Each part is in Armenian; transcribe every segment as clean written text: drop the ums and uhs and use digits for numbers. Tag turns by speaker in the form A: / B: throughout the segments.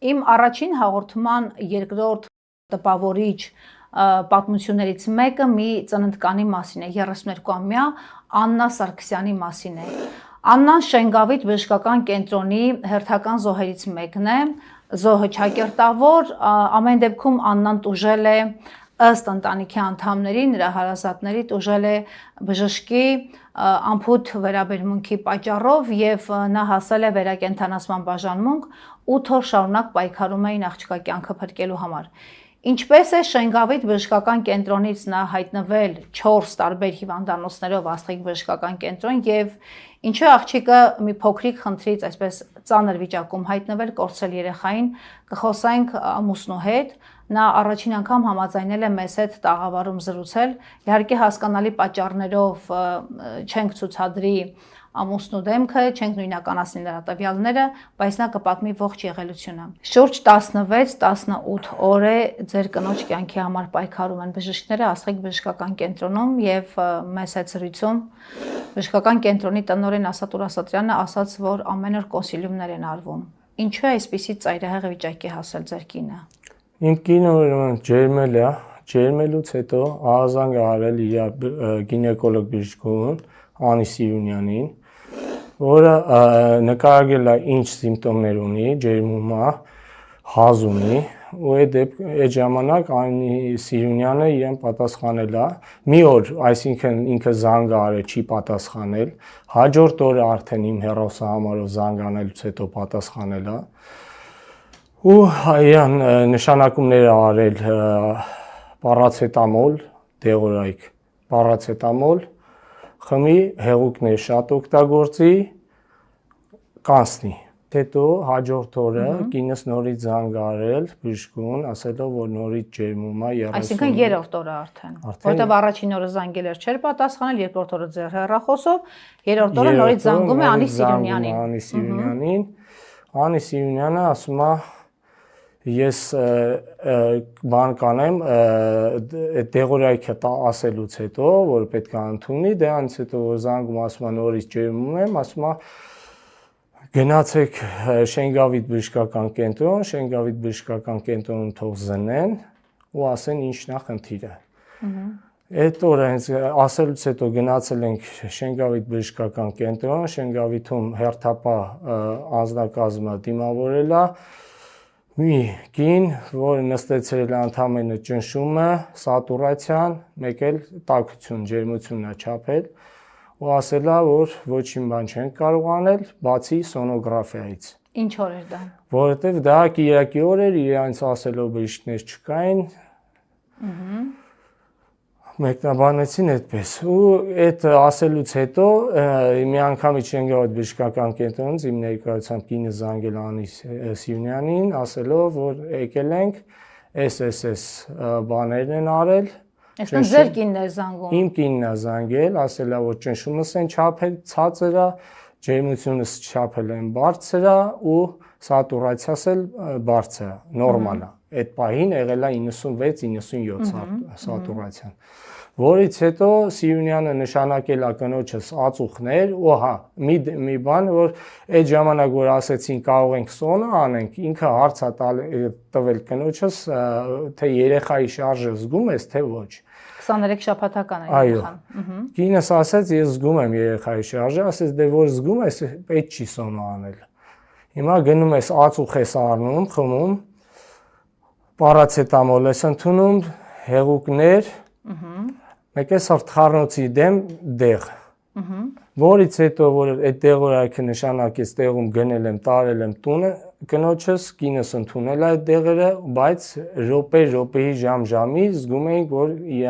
A: Իմ առաջին հաղորդման երկրորդ տպավորիչ պատմություններից մեկը մի ծննդկանի մասին է, 32-ամյա Աննա Սարգսյանի մասին է։ Աննան Շենգավիթ բժշկական կենտրոնի հերթական զոհերից մեկն է, զոհը չակերտավոր, ամեն դեպքում Աննան տուժել է ըստ ընտանիքի անդամների, նրա հարազատների տուժել է բժշկի անփութ վերաբերմունքի պատճառով եւ նա հասել է վերակենդանացման բաժանմունք 8 օր շարունակ պայքարում էին աղջկա կյանքը փրկելու համար։ Ինչպես է Շենգավիթ բժշկական կենտրոնից նա հայտնվել 4 տարբեր հիվանդանոցներով Աստղիկ բժշկական կենտրոն եւ ինչու աղջիկը մի փոքրիկ խնդրից այսպես ծանր վիճակում հայտնվել կորցրել երեխային, կխոսենք ամուսնու հետ, նա առաջին անգամ համաձայնել է մեզ հետ տաղավարում զրուցել, իհարկե հասկանալի պատճառներով չենք ցուցադրի ամուսնու դեմքը, չենք նույնականացնի նրա տվյալները, բայց նա կպատմի ողջ եղելությունը։ Շուրջ 16-18 օր է ձեր կնոջ կյանքի համար պայքարում են բժիշկները Աստղիկ բժշկական կենտրոնում եւ մեզ հետ զրույցում բժշկական կենտրոնի տնօրեն Ասատուր Ասատրյանը ասաց, որ ամեն օր կոնսիլիումներ են արվում։ Ինչու է այսպիսի ծայրահեղ վիճակի հասել ձեր կինը։
B: Իմ կինը ջերմել է, ջերմելուց հետո ահազանգ է արել իր գինեկոլոգ բժշկուն Անի Սիրունյանին, որը նկարագրել է ինչ սիմպտոմներ ունի, ջերմումա, հազ ունի, ու այդ ժամանակ Անի Սիրունյանը իրեն պատասխանել է, մի օր, այսինքն ինքը զանգ արել, չի պատասխանել, հաջորդ օրը արդեն իմ հեռախոսահամարով զանգ անելուց հետո պատասխանել է, ու իրան նշանակումներ արել պարացետամոլ, դեղորայք, պարացետամոլ, խմի, հեղուկներ շատ օգտագործի, կանցնի։ Հետո հաջորդ օրը կինս նորից զանգ արել բժշկուն, ասելով, որ նորից ջերմում է 30։
A: Այսինքն երրորդ օրը արդեն, որտեղ առաջին օրը զանգել էր չէր պատասխանել, երկրորդ օրը ձեր հեռախոսով, երրորդ օրը նորից զանգում է Անի Սիրունյանին։ Անի Սիրունյանը ասում է, ես բան կանեմ, դեղորայքը ասելուց հետո, որ պետք է ընդունի, դրանից հետո որ զանգում ասում է նորից ջերմում եմ, ասում է գնացեք Շենգավիթ բժշկական կենտրոն, Շենգավիթ բժշկական կենտրոնում թող զնեն ու ասեն ինչն է խնդիրը։ Այդ օրը հենց ասելուց հետո գնացել ենք Շենգավիթ բժշկական կենտրոն, Շենգավիթում հերթապահ անձնակազմը դիմավորել է մի կին, որը նստեցրել է ընդամենը ճնշումը, սատուրացիան, մեկ էլ տաքություն, ջերմությունն է չափել ու ասել է, որ ոչինչ բան չեն կարող անել, բացի սոնոգրաֆիայից։ Ինչ օր էր դա։
B: Որովհետև դա կիրակի օր էր, իրանց ասելով բժիշկներ չկային։ Մեկնաբանեցին այդպես։ Ու այդ ասելուց հետո մի անգամից Շենգավիթ բժշկական կենտրոնից իմ ներկայությամբ կինը զանգել Անի Սիրունյանին, ասելով, որ եկել ենք, SSS բաներն են արել։
A: Այսինքն ձեր կինն է զանգում։
B: Իմ կինն է զանգել, ասել է, որ ճնշումս են չափել, ցածր է, ջերմությունս չափել են բարձր է ու սատուրացիաս էլ բարձր է, նորմալ է։ Այդ պահին եղել է 96-97 սատուրացիան։ Որից հետո Սիրունյանը նշանակել է կնոջս ածուխներ, ու հա, մի բան, որ այդ ժամանակ որ ասեցին կարող ենք սոնը անենք, ինքը հարց է տվել կնոջս, թե երեխայի շարժը զգում ես, թե ոչ։
A: 23 շաբաթական է երեխան։
B: Կինս ասեց, ես զգում եմ երեխայի շարժը, ասեց, դե որ զգում ես, պետք չի սոնը անել։ Հիմա գնում ես ածուխ ես առնում, խմում, պարացետամոլ ես ընդունում, հեղուկներ, մեկ է սրտխառնոցի դեմ դեղ, որից հետո, որ այդ դեղորայքը նշանակեց տեղում գնել եմ, տարել եմ տունը, կնոջս կինս ընդունել այդ դեղերը, բայց րոպեի ժամ-ժամի զգում էինք, որ իր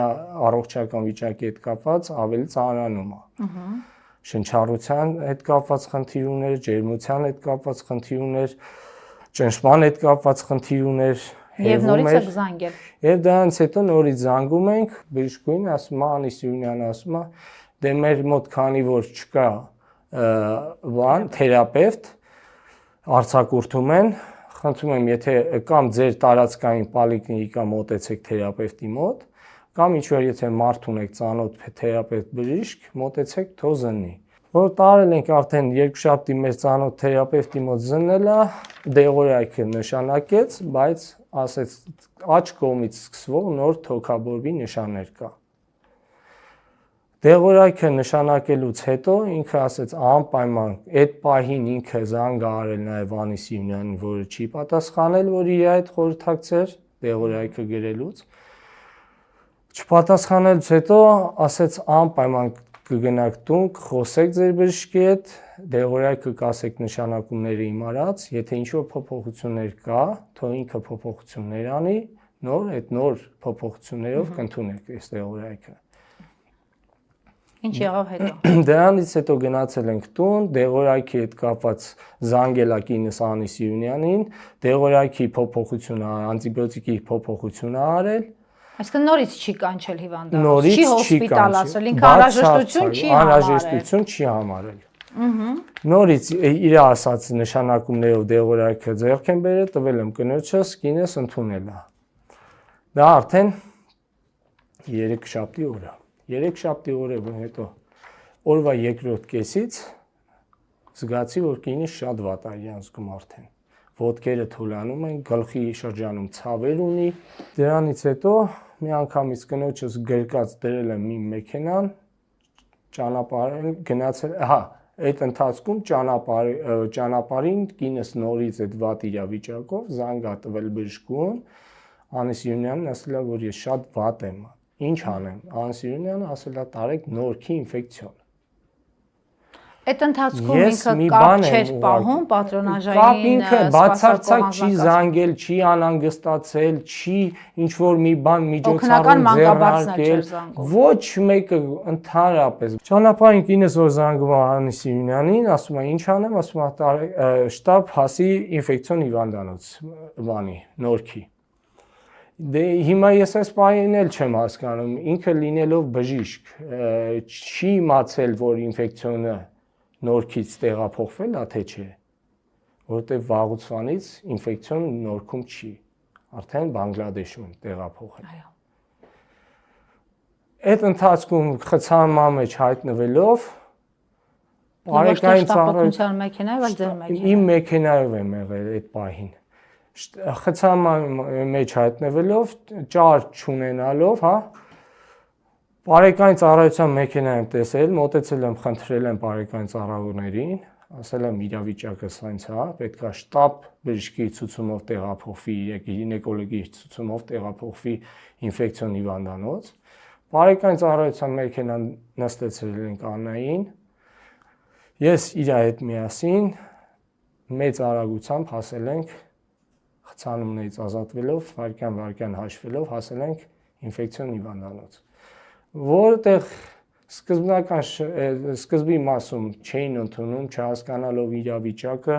B: առողջական վիճակի հետ կապված ավելի ծանրանում է։ Շնչառության հետ կապված խնդիր ուներ, ջերմության հետ կապված խնդիր ուներ, ճնշման հետ կապված խնդիր ուներ։
A: Եվ նորից եք զանգել։
B: Եվ դրանից հետո նորից զանգում ենք, բժշկուհին ասում է, Անի Սիրունյանը ասում է, դե մեր մոտ քանի որ չկա բան, թերապևտ, արձակուրդում են, խնդրում եմ, եթե կամ ձեր տարածքային պոլիկլինիկա մոտեցեք թերապևտի մոտ, կամ ինչ որ եթե մարդ ունեք ծանոթ թերապևտ բժիշկ, մոտեցեք թող զննի։ որ տարել ենք արդեն երկուշաբթի մեր ծանոթ թերապևտի մոտ զննելա, դեղորայքը նշանակեց, բայց ասեց աջ կողմից սկսվող նոր թոքաբորբի նշաններ կա։ Դեղորայքը նշանակելուց հետո ինքը ասեց անպայման այդ պահին ինքը զանգ արել նաև Անի Սիմոնյանին, որը չի պատասխանել, որ իր այդ խորհրդակցեր դեղորայքը գրելուց։ Չպատասխանելուց հետո ասեց անպայման կգնաք տուն, կխոսեք ձեր բժշկի հետ, դեղորայքը կասեք նշանակումները իմարած, եթե ինչ-որ փոփոխություններ կա, թող ինքը փոփոխություններ անի, այդ նոր փոփոխություններով կընդունեք այս դեղորայքը։
A: Ինչ եղավ հետո։
B: Դրանից հետո գնացել ենք տուն, դեղորայքի հետ կապված զանգելա կինս Անի Սիրունյանին, դեղորայքի փոփոխությունը, անտիբիոտիկի փոփոխությունը արել։
A: Այսինքն նորից չի կանչել հիվանդը,
B: Նորից
A: չի հոսպիտալ ասել, ինքը անհրաժեշտություն չի համարել։ Նորից իր ասած նշանակումներով դեղորայքը ձեռք են բերել, տվել եմ կնոջս, կինս ընդունել է։ Դա արդեն 3 շաբթի օրը։ 3 շաբթի օրը հետո օրվա երկրորդ կեսից զգացի, որ կինս շատ վատ է իրան զգում արդեն։ Ոտքերը թուլանում են, գլխի շրջանում ցավեր ունի։ Դրանից հետո մի անգամից կնոջս գրկած դրել եմ իմ մեքենան, ճանապարհին գնացել, այդ ընթացքում ճանապարհին կինս նորից այդ վատ իրավիճակով զանգ ա տվել բժշկուն, Անի Սիրունյանին ասել է, որ ես շատ վատ եմ, ինչ անեմ։ Անի Սիրունյանը ասել է տարեք նորքի ինֆեկցիոն։ Այդ ընթացքում ինքը կապ չէր պահում պատրոնաժային
B: բացարձակ չի զանգել, չի անհանգստացել, չի ինչ-որ մի բան միջոցառում ձեռնարկել, ոչ մեկը ընդհանրապես։ Ճանապարհին կինս որ զանգում է Անի Սիրունյանին, ասում է ինչ անեմ, ասում է շտապ հասի ինֆեկցիոն հիվանդանոց բանի նորքի։ Դե հիմա ես այս պահին էլ չեմ հասկանում, ինքը լինելով բժիշկ չի իմացել, որ ինֆեկցիոնը նորքից տեղափոխվել է թե չէ, որտեղ վաղուց ինֆեկցիոն նորքում չի, արդեն Բանգլադեշում տեղափոխել։ Այդ ընթացքում խցանման մեջ հայտնվելով
A: բարեկային ծառայության մեքենայով այլ ձեր մեքենայով։
B: Իմ մեքենայով եմ եղել այդ պահին։ Խցանման մեջ հայտնվելով, ճար չունենալով, բարեկային ծառայության մեքենա եմ տեսել, մոտեցել եմ, խնդրել եմ բարեկային ծառայողներին, ասել եմ իրավիճակը սենց է, պետք է շտապ բժշկի ցուցումով տեղափոխվի, գինեկոլոգի ցուցումով տեղափոխվի ինֆեկցիոն հիվանդանոց։ Բարեկային ծառայության մեքենան նստեցրել ենք Աննային։ Ես իր հետ միասին մեծ արագությամբ հասել ենք խցանումներից ազատվելով, վայրկյան հաշվելով հասել ենք ինֆեկցիոն հիվանդանոց, որտեղ սկզբի մասում չէին ընդունում, չհասկանալով իրավիճակը,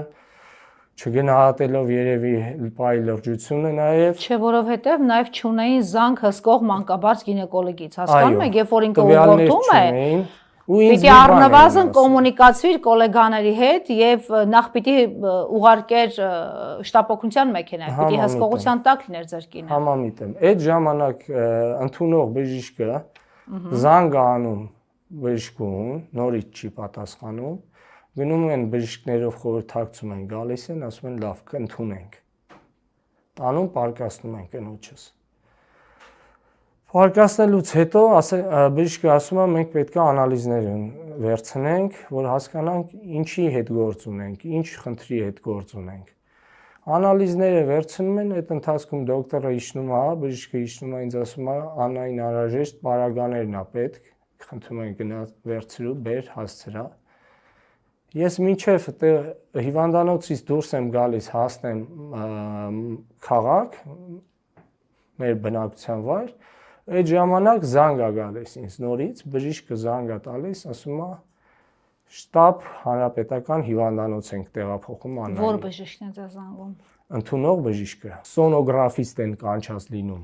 B: չգնահատելով երևի պայի լրջությունը նաև։
A: Չէ, որովհետև նաև չունեին զանգ հսկող մանկաբարձ գինեկոլոգից, հասկանում եք, երբ որ ինքը ուղղորդում է, պիտի առնվազն կոմունիկացվիր գոլեգաների հետ եւ նախ պիտի ուղարկեր շտապօգնության մեքենա, պիտի հսկողության տակ լիներ ձեր կինը։
B: Համամիտ եմ։ Այդ ժամանակ ընդունող բժիշկը զանգ անում բժշկուն, նորից չի պատասխանում, գնում են բժիշկներով խորհրդակցում են, գալիս են, ասում են լավ, կընդունենք։ Տանում պարկասնում են կնոջս։ Պարկասնելուց հետո բժիշկը ասում է մենք պետք է անալիզներ վերցնենք, որ հասկանանք ինչի հետ գործ ունենք, ինչ խնդրի հետ գործ ունենք։ Անալիզները վերցնում են, այդ ընթացքում դոկտորը իջնում է, բժիշկը իջնում է, ինձ ասում է Աննային անհրաժեշտ պարագաներն է պետք, խնդրում են գնա վերցրու, բեր, հասցրա։ Ես մինչև հիվանդանոցից դուրս եմ գալիս, հասնեմ քաղաք, մեր բնակության վայր, այդ ժամանակ զանգ է գալիս ինձ նորից, բժիշկը զանգ է տալիս, ասում է շտապ հանրապետական հիվանդանոց ենք տեղափոխում Աննային։
A: Որ բժիշկն է ձեզ զանգում։
B: Ընդունող բժիշկը, սոնոգրաֆիստ են կանչած լինում։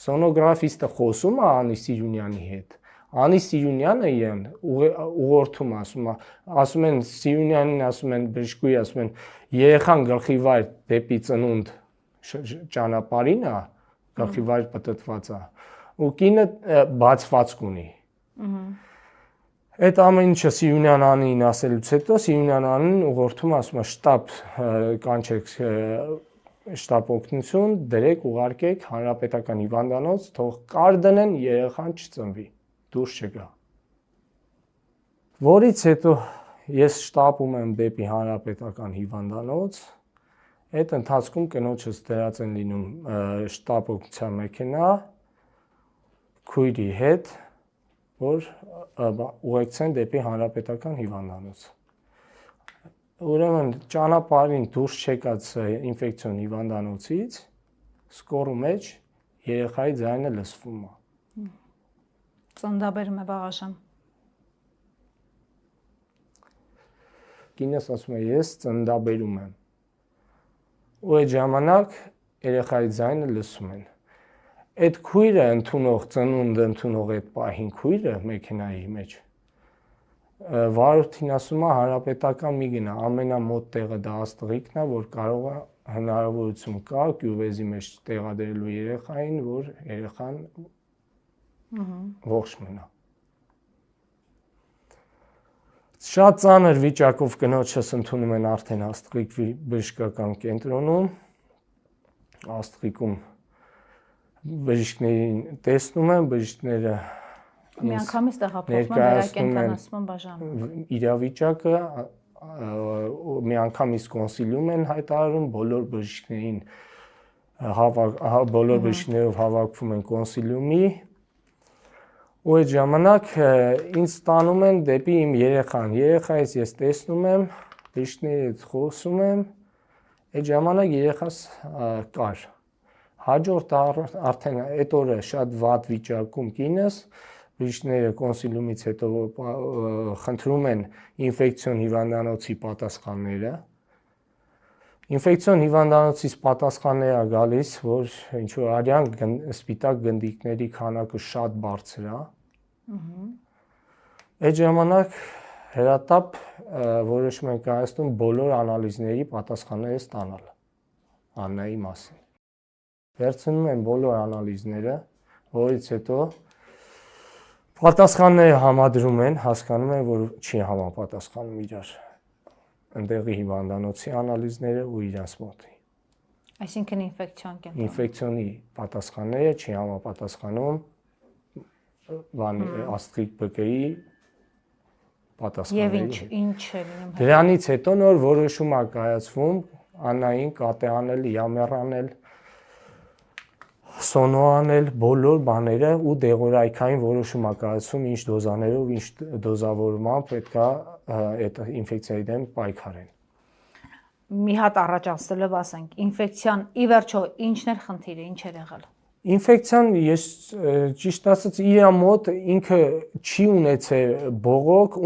B: Սոնոգրաֆիստը խոսում է Անի Սիրունյանի հետ։ Անի Սիրունյանը իրեն ուղղորդում ասում են Սիրունյանին, ասում են բժշկուի, ասում են երեխան գլխի վայր դեպի ծնունդ ճանապարհին է, գլխի վայր պտտված է, ու կինը բացվածք ունի։ Այդ ամեն ինչը Սիրունյան Անին ասելուց հետո Սիրունյան Անին ուղղորդում ասում է շտաբ կանչեք շտաբ օգնություն, դրեք ուղարկեք հանրապետական հիվանդանոց, թող կար դնեն, երեխան չծնվի, դուրս չգա։ Որից հետո ես շտապում եմ դեպի հանրապետական հիվանդանոց, այդ ընթացքում կնոջս դրած են լինում շտաբ օգնության մեքենա, քույրի հետ, որ ուղեկցեն դեպի հանրապետական հիվանդանոց։ Ուրեմն ճանապարհին դուրս չեկած ինֆեկցիոն հիվանդանոցից սկորու մեջ երեխայի ձայնը լսվում է։
A: Ծննդաբերում է վաղաժամ։
B: Կինս ասում է ես ծննդաբերում եմ։ Ու այդ ժամանակ երեխայի ձայնը լսում են։ Այդ քույրը ընդունող ծնունդ ընդունող այդ պահին քույրը մեքենայի մեջ վարորդին ասում է հանրապետական մի գնա, ամենամոտ տեղը դա աստղիկն է, որ կարող է հնարավորություն կա կյուվեզի մեջ տեղադրելու երեխային, որ երեխան ողջ մնա։ Շատ ծանր վիճակով կնոջս ընդունում են արդեն աստղիկ բժշկական կենտրոնում, աստղիկում բժիշկներին տեսնում են, բժիշկները
A: Միանգամից տեղափոխվում վերակենդանացման բաժան։
B: Իրավիճակը միանգամից կոնսիլիում են հայտարարում, բոլոր բժիշկներով հավաքվում են կոնսիլիումի, ու այդ ժամանակ ինձ տանում են դեպի իմ երեխան, երեխայից ես տեսնում եմ, բժիշկների հետ խոսում եմ, այդ ժամանակ երեխաս կար։ Հաջորդ արդեն այդ օրը շատ վատ վիճակում կինս, բժիշկները կոնսիլիումից հետո խնդրում են ինֆեկցիոն հիվանդանոցի պատասխանները։ Ինֆեկցիոն հիվանդանոցից պատասխանները գալիս, որ ինչ-որ արյան սպիտակ գնդիկների քանակը շատ բարձր է։ Այդ ժամանակ հրատապ որոշում են կայացնում բոլոր անալիզների պատասխանները ստանալ Աննայի մասին։ Վերցնում են բոլոր անալիզները, որից հետո պատասխանները համադրում են, հասկանում են, որ չի համապատասխանում իրար ընդեղի հիվանդանոցի անալիզները ու իրաց մոտի։
A: Այսինքն ինֆեկցիոն կենտրոն։
B: Ինֆեկցիոնի պատասխանները չի համապատասխանում աստղիկ բկեի պատասխանների։
A: Եվ ինչ է լինում։
B: Դրանից հետո նոր որոշում է կայացվում Աննային կատե անել, յամեր անել, սոնո անել, բոլոր բաները ու դեղորայքային որոշում է կայացվում ինչ դոզաներով, ինչ դոզավորմամբ պետք է այդ ինֆեկցիայի դեմ պայքարեն։
A: Մի հատ առաջացնելով ասենք, ինֆեկցիան ի վերջո ինչն էր խնդիրը, ինչ էր եղել։
B: Ինֆեկցիան ես ճիշտ ասած իր մոտ ինքը չի ունեցել բողոք,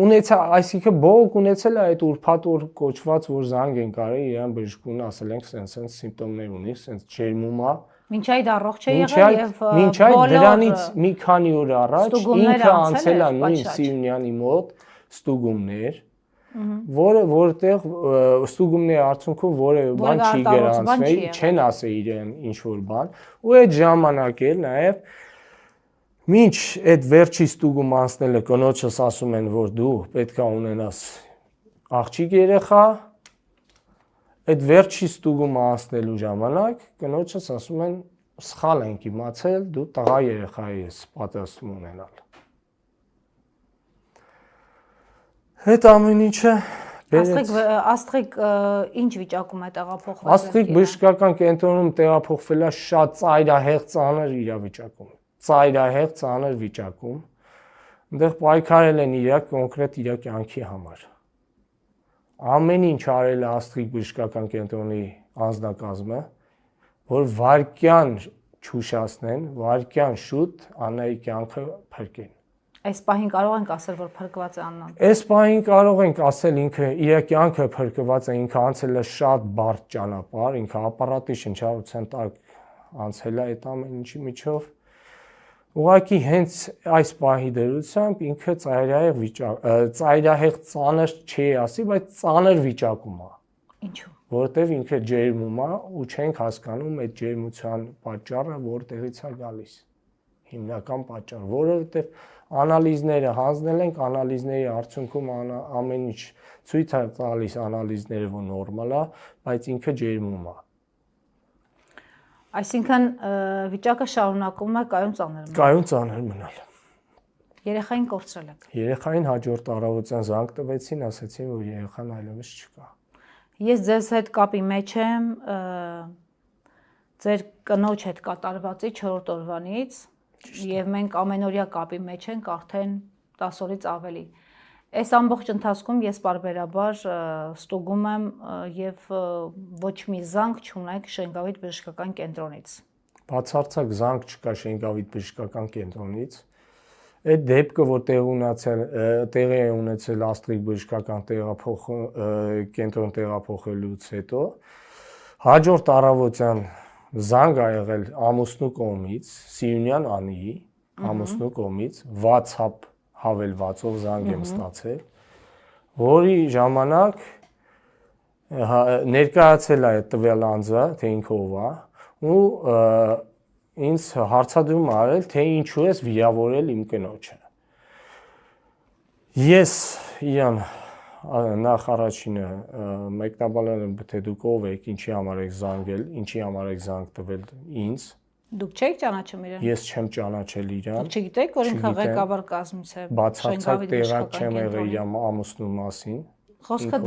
B: այսինքն բողոք ունեցել է այդ ուրփաթոր կոչված, որ զանգ են կարել իրան բժշկուն ասել ենք սենց սիմպտոմներ ունի, սենց ջերմում է։
A: Մինչ այդ առողջ է եղել եւ
B: մինչ այդ դրանից մի քանի օր առաջ ինքը անցել է նույն Սիրունյանի մոտ ստուգումներ, որտեղ ստուգումների արդյունքում որևէ բան չի գրանցվել, չեն ասել իրեն ինչ որ բան, ու այդ ժամանակ էլ նաև մինչ այդ վերջի ստուգում անցնելը կնոջս ասում են, որ դու պետք է ունենաս աղջիկ երեխա, այդ վերջի ստուգումը անցնելու ժամանակ կնոջս ասում են սխալ ենք իմացել, դու տղա երեխա ես պատրաստվում ունենալ։ Այդ ամեն ինչը
A: Աստղիկ ինչ վիճակում է տեղափոխվել։
B: Աստղիկ բժշկական կենտրոնում տեղափոխվել է շատ ծայրահեղ ծանր իրավիճակում։ Ծայրահեղ ծանր վիճակում։ Այնտեղ պայքարել են իր կոնկրետ իր կյանքի համար։ Ամեն ինչ արել է Աստղիկ բժշկական կենտրոնի անձնակազմը, որ վարկյան չուշացնեն, վարկյան շուտ Աննայի կյանքը փրկեն։
A: Այս պահին կարող ենք ասել, որ փրկված է Աննան։
B: Այս պահին կարող ենք ասել ինքը իր կյանքը փրկված է, ինքը անցել է շատ բարդ ճանապարհ, ինքը ապարատի շնչառության տակ անցել է այդ ամեն ինչի միջով։ Ուղղակի հենց այս պահի դրությամբ ինքը ծայրահեղ ծանր չի ասի, բայց ծանր վիճակում է։
A: Ինչու՞։
B: Որտեվ ինքը ջերմում է ու չենք հասկանում այդ ջերմության պատճառը որտեղից է գալիս։ Հիմնական պատճառ, որովհետև Անալիզները հանձնել ենք, անալիզների արդյունքում ամեն ինչ ցույց է տալիս անալիզները, որ նորմալ է, բայց ինքը ջերմում է։
A: Այսինքն վիճակը շարունակում է կայուն ծանր մնալ։
B: Կայուն ծանր մնալ։
A: Երեխային կորցրել եք։
B: Երեխային հաջորդ առավոտյան զանգ տվեցին, ասացին, որ երեխան այլևս չկա։
A: Ես ձեզ հետ կապի մեջ եմ ձեր կնոջ հետ կատարվածի 4-րդ օրվանից եւ մենք ամենօրյա կապի մեջ ենք արդեն 10 օրից ավելի։ Այս ամբողջ ընթացքում ես բարբերաբար ստուգում եմ եւ ոչ մի զանգ չունեք Շենգավիթ բժշկական կենտրոնից։
B: Բացարձակ զանգ չկա Շենգավիթ բժշկական կենտրոնից։ Այդ դեպքը, որ տեղի է ունեցել Աստրիկ բժշկական կենտրոն տեղափոխելուց հետո, հաջորդ առավոտյան զանգ ա եղել ամուսնու կողմից, Սիրունյան Անիի ամուսնու կողմից, WhatsApp հավելվածով զանգ եմ ստացել, որի ժամանակ ներկայացել է այդ տվյալ անձը, թե ինքը ով է, ու ինձ հարցադրում արել, թե ինչու ես վիրավորել իմ կնոջը։ Ես իրան նախ առաջինը մեկնաբանել եմ, թե դուք ով եք, ինչի համար եք զանգել, ինչի համար եք զանգ տվել ինձ։
A: Դուք չեք ճանաչում իրեն։
B: Ես չեմ ճանաչել իրան։
A: Դուք չգիտեք, որ ինքը ղեկավար կազմից է։
B: Բացարձակ տեղակ չեմ եղել իր ամուսնու մասին։
A: Խոսքը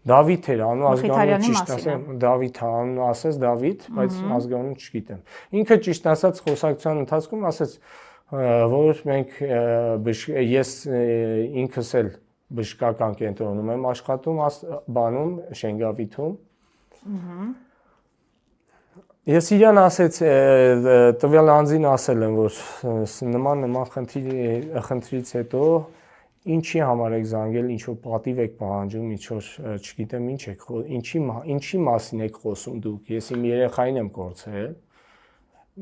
B: Դավիթ էր, անուն ազգանունը ճիշտ ասեմ, Դավիթ անուն ասես Դավիթ, բայց ազգանունը չգիտեմ։ Ինքը ճիշտ ասած խոսակցության ընթացքում ասեց, որ մենք ես ինքս էլ բժշկական կենտրոնում եմ աշխատում, բանում Շենգավիթում։ Ես իրան ասեց, տվյալ անձին ասել եմ, որ նման խնդրից հետո ինչի համար եք զանգել, ինչ-որ պատիվ եք պահանջում, ինչ-որ չգիտեմ ինչ եք, ինչի մասին եք խոսում դուք, ես իմ երեխային եմ կորցրել։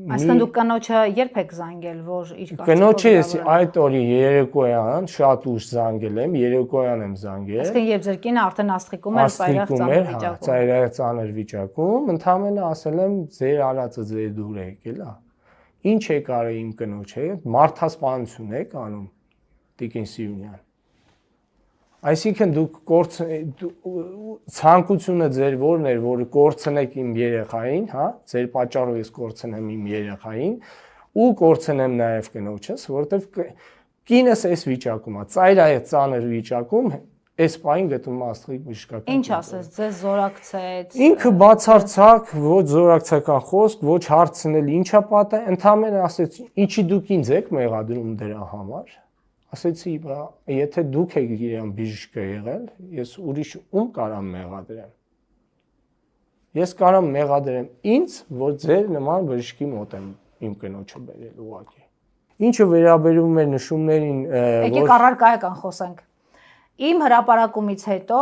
A: Այսինքն դուք կնոջը երբ եք զանգել, որ իր
B: կնոջը ես այդ օրի երեկոյան շատ ուշ զանգել եմ, երեկոյան եմ զանգել։
A: Այսինքն երբ ձեր կինը արդեն աստղիկում էր
B: ծայրահեղ ծանր վիճակում, ընդհանրապես ասել եմ, ձեր արածը ձեր դուր է եկել, ինչ եք արել իմ կնոջ հետ, մարդասպանություն եք անում։ Տիկին Սիրունյան։ Այսինքն դուք ցանկությունը ձեր որն էր, որ կորցնեք իմ երեխային, հա, ձեր պատճառով ես կորցնեմ իմ երեխային ու կորցնեմ նաև կնոջս, որովհետև կինս այս վիճակում է, ծայրահեղ ծանր վիճակում, այս պահին գտնում Աստղիկ բժշկական։
A: Ինչ ասես, ձեզ զորակցեց։
B: Ինքը բացարձակ ոչ զորակցական խոսք, ոչ հարցնել ինչա պատը, ընդհանրապես ասեց, ինչի դուք ինձ եք մեղադրում դրա համար։ Ասեցի, եթե դուք եք իրան բժիշկը եղել, ես ուրիշ ում կարամ մեղադրեմ։ Ես կարամ մեղադրեմ ինձ, որ ձեր նման բժշկի մոտ եմ իմ կնոջը բերել ուղղակի։ Ինչը վերաբերում է նշումներին,
A: եկեք առարկայական խոսենք։ Իմ հրապարակումից հետո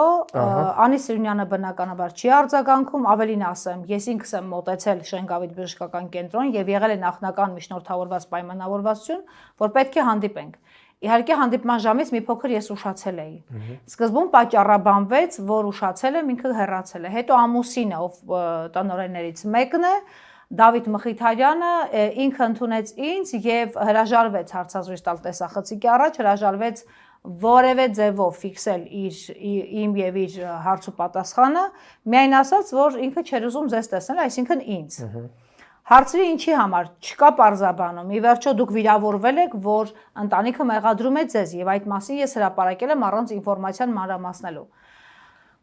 A: Անի Սիրունյանը բնականաբար չի արձագանքում, ավելին ասեմ, ես ինքս եմ մոտեցել Շենգավիթ բժշկական կենտրոն եւ եղել է նախնական միջնորդավորված պայմանավորվածություն, որ պետք է հանդիպենք։ Իհարկե հանդիպման ժամից մի փոքր ես ուշացել էի։ Սկզբում պատճառաբանվեց, որ ուշացել եմ, ինքը հեռացել է։ Հետո ամուսինը, ով տնօրեններից մեկն է, Դավիթ Մխիթարյանը, ինքը ընդունեց ինձ եւ հրաժարվեց հարցազրույց տալ տեսախցիկի առաջ, հրաժարվեց որևէ ձևով ֆիքսել իմ եւ իր հարց ու պատասխանը, միայն ասաց, որ ինքը չէր ուզում ձեզ տեսնել, այսինքն ինձ։ Հարցրի ինչի համար, չկա պարզաբանում, ի վերջո դուք վիրավորվել եք, որ ընտանիքը մեղադրում է ձեզ եւ այդ մասին ես հրապարակել եմ առանց ինֆորմացիան մանրամասնելու։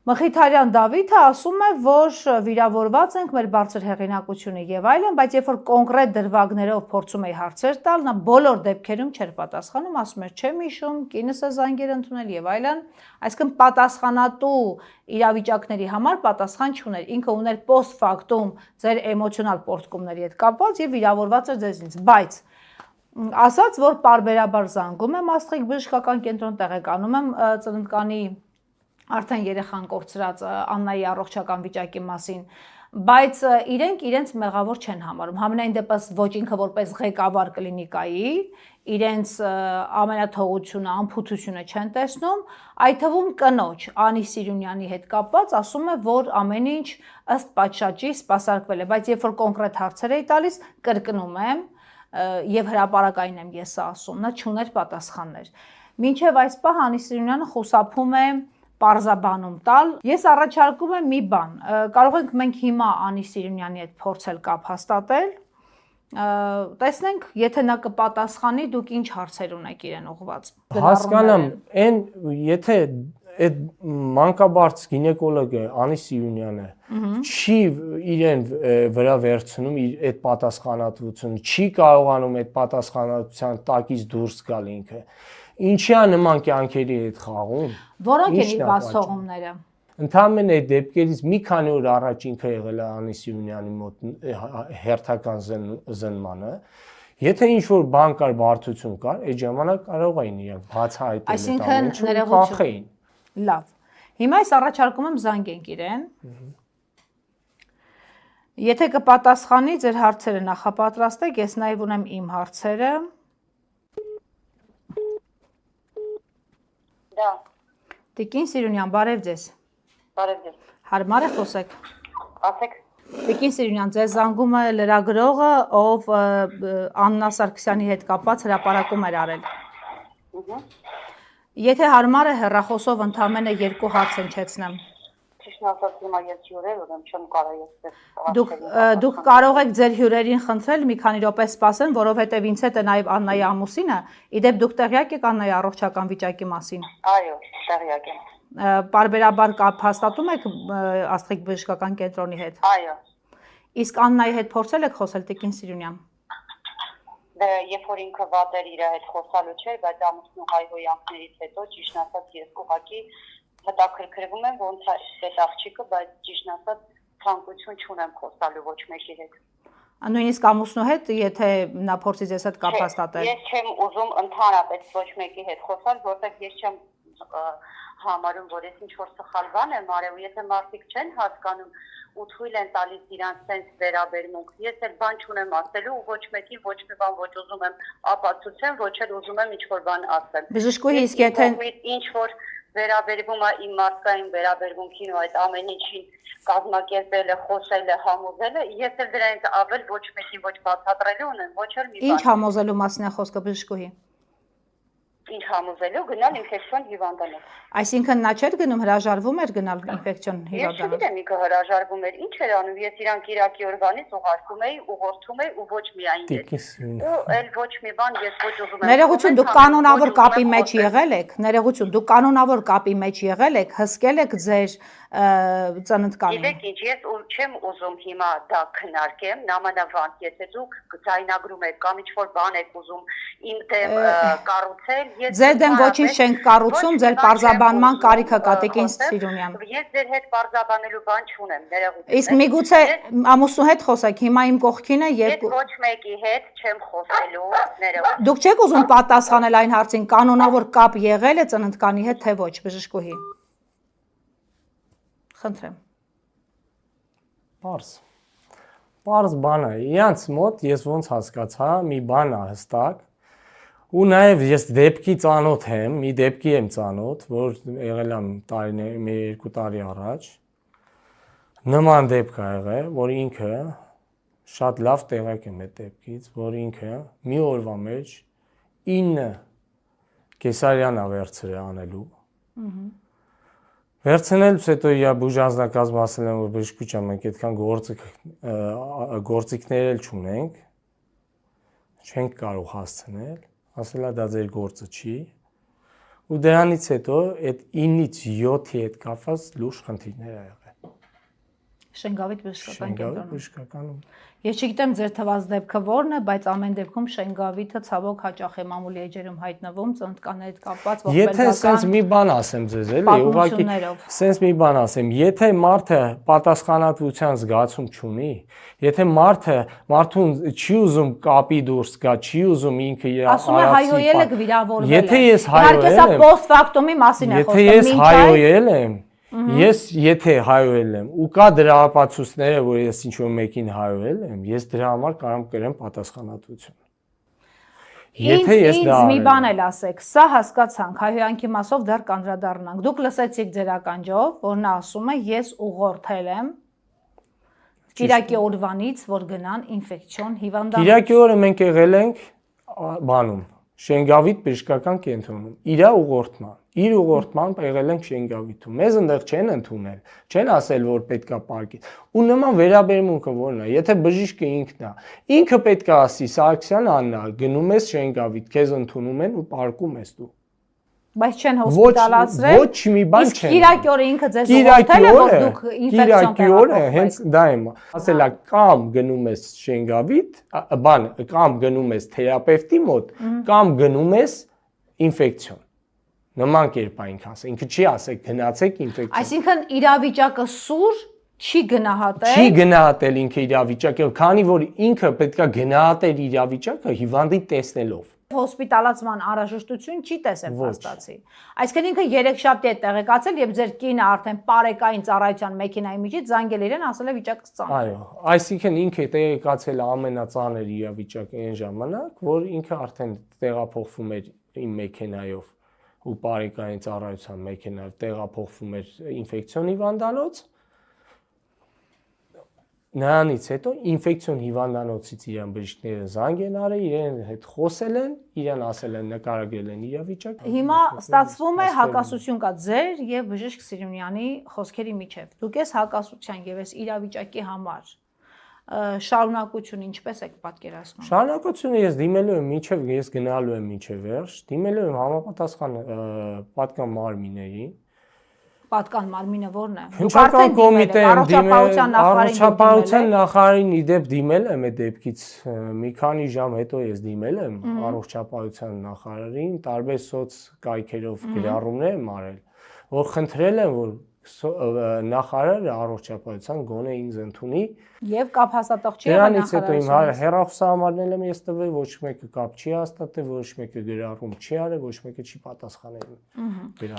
A: Մխիթարյան Դավիթը ասում է, որ վիրավորված ենք մեր բարձր հեղինակությունը եւ այլն, բայց երբ որ կոնկրետ դրվագներով փորձում էի հարցեր տալ, նա բոլոր դեպքերում չէր պատասխանում, ասում էր չեմ հիշում, կինս է զանգեր ընդունել եւ այլն, այսինքն պատասխանատու իրավիճակների համար պատասխան չուներ, ինքը ուներ post factum ձեր էմոցիոնալ պորտկումների հետ կապված եւ վիրավորված էր ձեզնից, բայց ասաց, որ պարբերաբար զանգում եմ Աստղիկ բժշկական կենտրոն, տեղեկանում եմ ծննդկանի արդեն երեխան կորցրած Աննայի առողջական վիճակի մասին, բայց իրենք իրենց մեղավոր չեն համարում, համենայն դեպս ոչ ինքը որպես ղեկավար կլինիկայի, իրենց ամենաթողությունը, անփութությունը չեն տեսնում, այդ թվում կնոջ Անի Սիրունյանի հետ կապված ասում է, որ ամեն ինչ ըստ պատշաճի սպասարկվել է, բայց երբ որ կոնկրետ հարցեր էի տալիս, կրկնում եմ, եւ հրապարակային եմ ես ասում, նա չուներ պատասխաններ։ Մինչեւ այս պահ Անի Սիրունյանը խուսափում է պարզաբանում տալ։ Ես առաջարկում եմ մի բան։ Կարող ենք մենք հիմա Անի Սիրունյանի հետ փորձել կապ հաստատել։ Տեսնենք, եթե նա կպատասխանի, դուք ինչ հարցեր ունեք իրեն ուղղված։
B: Հասկանամ, այն եթե այդ մանկաբարձ գինեկոլոգը Անի Սիրունյանը չի իրեն վրա վերցնում իր այդ պատասխանատվությունը, չի կարողանում այդ պատասխանատվության տակից դուրս գալ ինքը։ Ինչի է նման կյանքերի հետ խաղում։
A: Որոնք են իր բացողումները։
B: Ընդհանրապես այդ դեպքերից մի քանի օր առաջ ինքը եղել է Անի Սիրունյանի մոտ հերթական զննմանը։ Եթե ինչ-որ բան կար, բարդություն կար, այդ ժամանակ կարող էին իրենք բացահայտել այդ ամենը, փախեին։
A: Լավ։ Հիմա այս առաջարկում եմ զանգենք իրեն։ Եթե կպատասխանի, ձեր հարցերը նախապատրաստեք, ես նաև ունեմ իմ հարցերը։
C: Դա։
A: Տիկին Սիրունյան, բարև ձեզ։
C: Բարև ձեզ։
A: Հարմար է խոսեք։
C: Ասեք։
A: Տիկին Սիրունյան, ձեզ զանգում է լրագրողը, ով Աննա Սարգսյանի հետ կապված հրապարակում էր արել։ Եթե հարմար է, հեռախոսով ընդամենը 2 հարց հնչեցնեմ։
C: Ճիշտն ասած, հիմա ես հյուրեր ունեմ, չեմ կարող ես
A: Դուք կարող եք ձեր հյուրերին խնդրել մի քանի րոպե սպասեն, որովհետև ինձ հետ է նաև Աննայի ամուսինը։ Իդեպ դուք տեղյակ եք Աննայի առողջական վիճակի մասին։
C: Այո, տեղյակ եմ։
A: Պարբերաբար կապ հաստատում եք Աստղիկ բժշկական կենտրոնի հետ։
C: Այո։
A: Իսկ Աննայի հետ փորձել եք խոսել Տիկին Սիրունյան։
C: Դե երբ որ ինքը վատ էր իր հետ խոսալու չէր, բայց ամուսնու հայհոյանքներից հետո ճիշտ ասած ես ուղղակի հետաքրքրվում եմ ոնց է այդ աղջիկը, բայց ճիշտ ասած ցանկություն չունեմ խոսալու ոչ մեկի հետ։
A: Նույնիսկ ամուսնու հետ, եթե նա փորձի ձեզ հետ կապ հաստատել։
C: Ես չեմ ուզում ընդհանրապես ոչ մեկի հետ խոսալ, որովհետև ես չեմ համարում, որ ես ինչ-որ սխալ բան եմ արել, եթե մարդիկ չեն հասկանում ու թույլ են տալիս իրանց sense վերաբերմունք։ Ես էլ բան չունեմ ասելու ու ոչ մեկին ոչ մի բան ոչ ուզում եմ ապացուցեմ, ոչ էլ ուզում եմ ինչ-որ բան ասել։
A: Բժշկուհի, իսկ եթե
C: ինչ-որ վերաբերվում է իմ մարդկային վերաբերմունքին ու այդ ամեն ինչին կազմակերպելը, խոսելը, համոզելը, ես էլ դրանից ավել ոչ մեկին ոչ բացատրելու ունեմ, ոչ էլ մի բան։
A: Ինչ համոզելու մասն է խոսքը բժշկուհի։
C: Ինչ համոզելու գնալ ինֆեկցիոն հիվանդանոց։
A: Այսինքն նա չէր գնում, հրաժարվում էր գնալ ինֆեկցիոն
C: Ես
A: հիվանդանոց։
C: չգիտեմ ինքը հրաժարվում էր, ինչ էր անում, ես իրան Կիրակի օրվանից ուղարկում էի, ուղղորդում էի ու ոչ միայն ես։ Ու էլ ոչ մի բան ես ոչ ուզում եմ։
A: Ներողություն, դուք կանոնավոր կապի մեջ եղել եք, ներողություն, դուք կանոնավոր կապի մեջ եղել եք, հսկել եք ձեր ծննդկանին։
C: Գիտեք ինչ, ես չեմ ուզում հիմա դա քննարկեմ, նամանավանդ, եթե դուք ձայնագրում եք կամ ինչ-որ բան եք ուզում իմ դեմ կառուցել,
A: Ձեր դեմ ոչինչ չենք կառուցում, ձեր պարզաբանման կարիքը կա Տիկին Սիրունյան։
C: Ես ձեր հետ պարզաբանելու բան չունեմ, ներողություն։
A: Իսկ միգուցե ամուսնու հետ խոսեք, հիմա իմ կողքին է
C: Ես ոչ մեկի հետ չեմ խոսելու, ներողություն։
A: Դուք չեք ուզում պատասխանել այն հարցին, կանոնավոր կապ եղել է ծննդկանի հետ, թե ոչ, բժշկուհի։ Խնդրեմ։
B: Պարզ բան է, իրանց մոտ ես ոնց հասկացա, մի բան է հստակ, ու նաև ես դեպքի ծանոթ եմ, մի դեպքի եմ ծանոթ, որ եղել եմ 2 տարի առաջ, նման դեպք ա եղել, որ ինքը շատ լավ տեղակ եմ այդ դեպքից, որ ինքը մի օրվա մեջ 9 կեսարյան ա վերցրել անելու, վերցնելուց հետո իր բուժանձնակազմը ասել եմ, որ բժշկուհի մենք այդքան գործիքներ էլ չունենք, չենք կարող հասցնել, ասել է դա ձեր գործը չի, ու դրանից հետո այդ 9-ից 7-ի հետ կապված լուրջ խնդիրներ ա եղել։
A: Շենգավիթ բժշկական կենտրոնում։
B: Բժշկականում։
A: Ես չգիտեմ ձեր թվաց դեպքը որն է, բայց ամեն դեպքում Շենգավիթը ցավոք հաճախ է մամուլի էջերում հայտնվում ծննդկանների հետ կապված
B: Եթե sense մի բան ասեմ ձեզ, էլի, ուղղակի sense մի բան ասեմ, եթե մարդը պատասխանատվության զգացում չունի, եթե մարդուն չի ուզում կապի դուրս գա, չի ուզում ինքը իր
A: ասում է հայհոյել եք վիրավորվել։
B: Եթե ես հայհոյել եմ,
A: post factum-ի մասին է խոսքը։
B: Եթե ես հայհոյել եմ, եթե հայհոյել եմ ու կա դրա ապացույցները, որ ես ինչ-որ մեկին հայհոյել եմ, ես դրա համար կարող եմ կրեմ պատասխանատվություն։ Եթե ես դա
A: մի բան էլ ասեք, սա հասկացանք, հայհոյանքի մասով դեռ կանդրադառնանք։ Դուք լսեցիք ձեր ականջով, որ նա ասում է ես ուղղորդել եմ Կիրակի օրվանից, որ գնան ինֆեկցիոն հիվանդանոց։
B: Կիրակի օրը մենք եղել ենք բանում Շենգավիթ բժշկական կենտրոնում, իր ուղղորդմամբ եղել ենք Շենգավիթում։ Մեզ այնտեղ չեն ընդունել, չեն ասել, որ պետքա պարկի։ Ու նման վերաբերմունքը որն է, եթե բժիշկը ինքը պետքա ասի, Սարգսյան Աննա, գնում ես Շենգավիթ, քեզ ընդունում են ու պարկում ես դու։
A: Բայց չեն հոսպիտալացրել։
B: Ոչ մի բան չեն։
A: Կիրակի օրը ինքը ձեզ ուղղորդել է, որ դուք ինֆեկցիոն
B: Կիրակի օրը հենց դա եմ ասելա, կամ գնում ես Շենգավիթ, կամ գնում ես թերապևտի մոտ, կամ գնում ես ինֆեկցիոն։ Նման կերպ է ինքը ասել, ինքը չի ասել գնացեք ինֆեկցիոն։
A: Այսինքն իրավիճակը սուր չի գնահատել։
B: Չի գնահատել ինքը իրավիճակը, քանի որ ինքը պետքա գնահատել իրավիճակը հիվանդի տեսնելով։
A: Հոսպիտալացման անհրաժեշտություն չի տեսել փաստացի։ Այսինքն ինքը երեքշաբթի է տեղեկացել, երբ ձեր կինը արդեն պարեկային ծառայության մեքենայի միջից զանգել իրեն, ասել է վիճակը ծանր։
B: Այո, այսինքն ինքը տեղեկացել է ամենածանր իրավիճակը այն ժամանակ, որ ինքը արդեն տեղափոխվում էր իմ մեքենայով ու պարեկային ծառայության մեքենայով տեղափոխվում էր ինֆեկցիոն հիվանդանոց։ Նրանից հետո ինֆեկցիոն հիվանդանոցից իրեն բժիշկները զանգ են արել, իրեն հետ խոսել են, իրեն ասել են նկարագրել են իրավիճակը։
A: Հիմա ստացվում է հակասություն կա ձեր եւ բժիշկ Սիրունյանի խոսքերի միջեւ։ Դուք ես հակասության եւ ես իրավիճակի համար շարունակություն ինչպես եք պատկերացնում։
B: Շարունակությունը ես դիմելու եմ միջև, ես գնալու եմ միջև վերջ, դիմելու եմ համապատասխան պատկան մարմիններին։
A: Պատկան մարմինը ո՞րն է։
B: Հնչական կոմիտեն
A: առողջապահության
B: նախարարին իդեպ դիմել եմ այդ դեպքից մի քանի ժամ հետո ես դիմել եմ առողջապահության նախարարին, տարբեր սոց կայքերով գրառումներ եմ արել, որ խնդրել եմ, որ նախարարը առողջապահության գոնե ինձ ընդունի
A: եւ կապ հաստատող չի եղել
B: Դրանից հետո իմ հեռախոսահամարն եմ ես տվել, ոչ մեկը կապ չի հաստատել, ոչ մեկը գրառում չի արել, ոչ մեկը չի պատասխանել։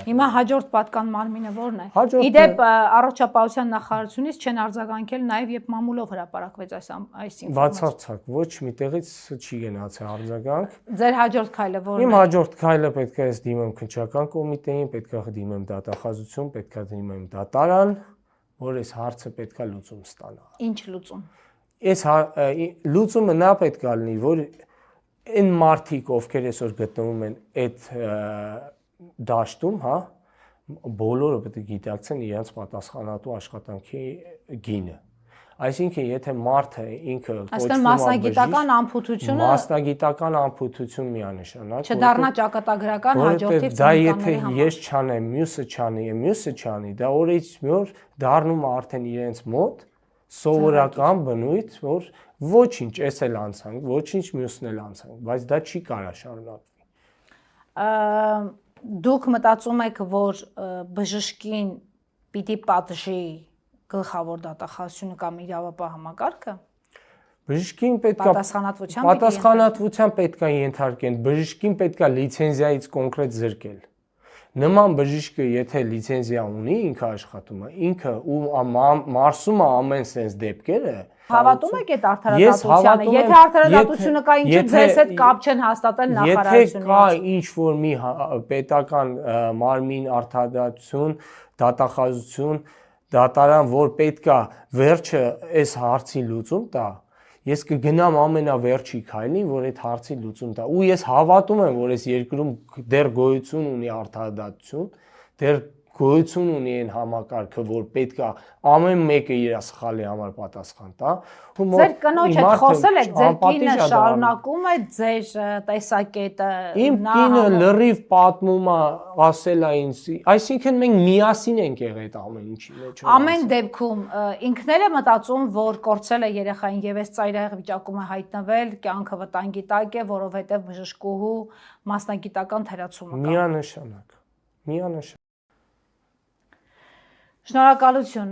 A: Հիմա հաջորդ պատկան մարմինը ո՞րն է։ Իդեպ առողջապահության նախարարությունից չեն արձագանքել նաեւ երբ մամուլով հրապարակվեց այս ինֆորմացիան։
B: Բացարձակ ոչ մի տեղից չի գնացել արձագանք։
A: Ձեր հաջորդ քայլը ո՞րն է։
B: Իմ հաջորդ քայլը պետք է ես դիմեմ քննչական կոմիտեին, պետք է դիմեմ դատախազություն, պետք է դիմեմ դատարան, որ այս հարցը պետք է լուծում ստանա։
A: Ինչ լուծում։
B: Այս լուծումը նա պետք է լինի, որ այն մարդիկ, ովքեր այսօր գտնվում են այդ դաշտում, հա, բոլորը պետք է գիտակցեն իրենց պատասխանատու աշխատանքի գինը։ Այսինքն, եթե մարդը ինքը
A: կոչվում է մասնագիտական ամփոփությունը,
B: մասնագիտական ամփոփություն միանշանակ,
A: չդառնա ճակատագրական հաջորդիվ
B: դա եթե ես չանեմ, մյուսը չանի, դա օրից մի օր դառնում է արդեն իրենց մոտ սովորական բնույթ, որ ոչինչ, էս էլ անցանք, ոչինչ մյուսն էլ անցանք, բայց դա չի կարա շարունակվի։
A: Դուք մտածում եք, որ բժշկին պիտի պատժի գլխավոր դատախազությունը կամ իրավապահ համակարգը։
B: Բժշկին պետքա պատասխանատվության պետքա ենթարկեն, բժշկին պետքա լիցենզիայից կոնկրետ զրկել։ Նման բժիշկը եթե լիցենզիա ունի, ինքը աշխատում է, ինքը ու մարսում է ամեն sense դեպքերը,
A: հավատում եք այդ արդարադատությանը, եթե արդարադատությունը կա, ինչի ձեզ հետ կապ չեն հաստատել նախարարությունից։
B: Եթե կա ինչ-որ մի պետական մարմին արդարադատություն, դատախազություն, դատարան, որ պետքա վերջը այս հարցի լուծում տա, ես կգնամ ամենավերջի քայլին, որ այդ հարցի լուծում տա։ Ու ես հավատում եմ, որ այս երկրում դեռ գոյություն ունի արդարադատություն, դեռ գոյություն ունի այն համակարգը, որ պետքա ամեն մեկը իր սխալի համար պատասխան տա։
A: Ձեր կնոջ հետ խոսել եք, ձեր կինը շարունակում է ձեր տեսակետը։
B: Իմ կինը լրիվ պատմում է, ասել է ինձ, այսինքն մենք միասին ենք եղել այդ ամեն ինչի մեջ։
A: Ամեն դեպքում ինքն էլ է մտածում, որ կորցրել է երեխային եւ այս ծայրահեղ վիճակում է հայտնվել, կյանքը վտանգի տակ է, որովհետեւ բժշկուհու մասնագիտական թերացումը կա։
B: Միանշանակ։
A: Շնորհակալություն